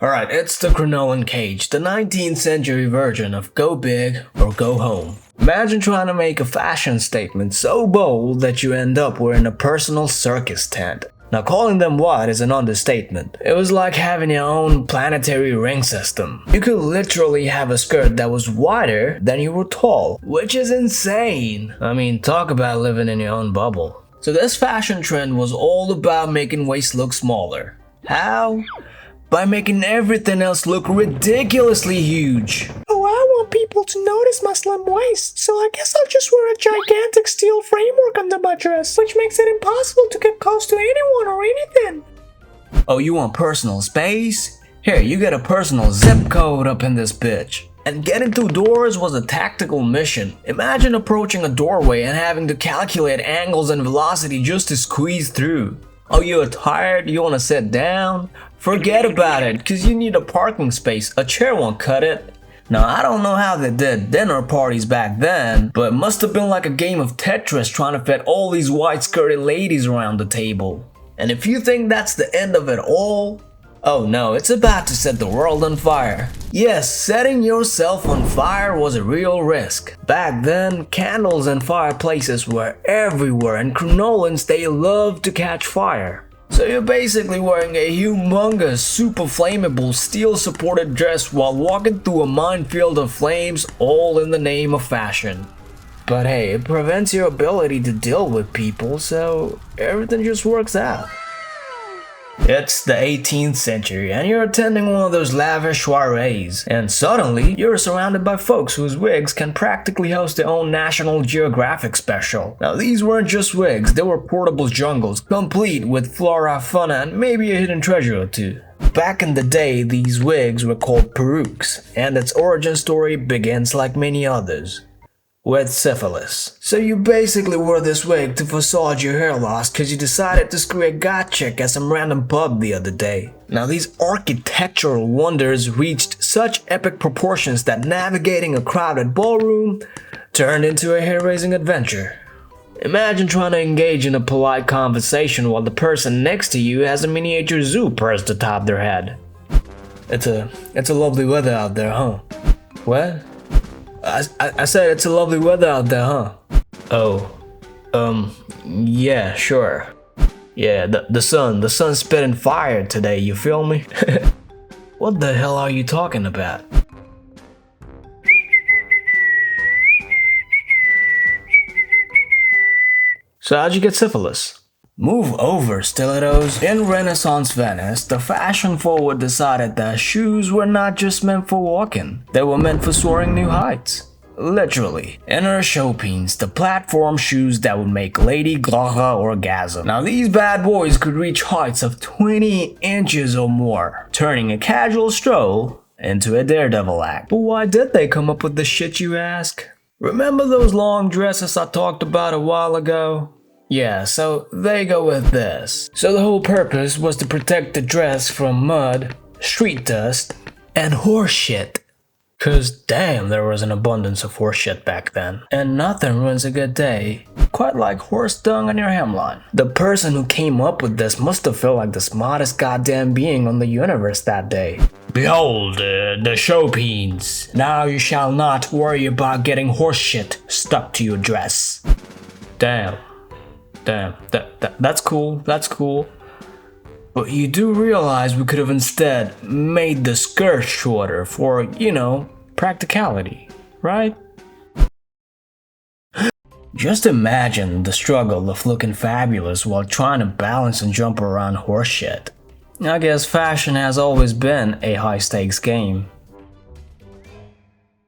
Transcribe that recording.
Alright, it's the Crinoline Cage, the 19th century version of go big or go home. Imagine trying to make a fashion statement so bold that you end up wearing a personal circus tent. Now, calling them wide is an understatement. It was like having your own planetary ring system. You could literally have a skirt that was wider than you were tall, which is insane. I mean, talk about living in your own bubble. So this fashion trend was all about making waist look smaller. How? By making everything else look ridiculously huge. Oh, I want people to notice my slim waist, so I guess I'll just wear a gigantic steel framework under my dress, which makes it impossible to get close to anyone or anything. Oh, you want personal space? Here, you get a personal zip code up in this bitch. And getting through doors was a tactical mission. Imagine approaching a doorway and having to calculate angles and velocity just to squeeze through. Oh, you're tired? You want to sit down? Forget about it, cause you need a parking space. A chair won't cut it. Now, I don't know how they did dinner parties back then, but it must have been like a game of Tetris trying to fit all these white-skirted ladies around the table. And if you think that's the end of it all, oh no, it's about to set the world on fire. Yes, setting yourself on fire was a real risk. Back then, candles and fireplaces were everywhere, and crinolines, they loved to catch fire. So you're basically wearing a humongous, super flammable, steel-supported dress while walking through a minefield of flames, all in the name of fashion. But hey, it prevents your ability to deal with people, so everything just works out. It's the 18th century and you're attending one of those lavish soirees, and suddenly you're surrounded by folks whose wigs can practically host their own National Geographic special. Now, these weren't just wigs, they were portable jungles, complete with flora, fauna, and maybe a hidden treasure or two. Back in the day, these wigs were called perukes, and its origin story begins like many others. With syphilis. So you basically wore this wig to facade your hair loss cause you decided to screw a god chick at some random pub the other day. Now, these architectural wonders reached such epic proportions that navigating a crowded ballroom turned into a hair-raising adventure. Imagine trying to engage in a polite conversation while the person next to you has a miniature zoo perched atop their head. It's a lovely weather out there, huh? What? I said it's a lovely weather out there, huh? Oh, yeah, sure. Yeah, the sun's spitting fire today, you feel me? What the hell are you talking about? So how'd you get syphilis? Move over, stilettos. In Renaissance Venice, the fashion forward decided that shoes were not just meant for walking, they were meant for soaring new heights. Literally. Enter Chopines, the platform shoes that would make Lady Gaga orgasm. Now, these bad boys could reach heights of 20 inches or more, turning a casual stroll into a daredevil act. But why did they come up with this shit, you ask? Remember those long dresses I talked about a while ago? Yeah, so they go with this. So the whole purpose was to protect the dress from mud, street dust, and horse shit. Cause damn, there was an abundance of horse shit back then. And nothing ruins a good day quite like horse dung on your hemline. The person who came up with this must have felt like the smartest goddamn being on the universe that day. Behold, the Chopines. Now you shall not worry about getting horse shit stuck to your dress. Damn, that's cool, But you do realize we could have instead made the skirt shorter for, you know, practicality, right? Just imagine the struggle of looking fabulous while trying to balance and jump around horse shit. I guess fashion has always been a high-stakes game.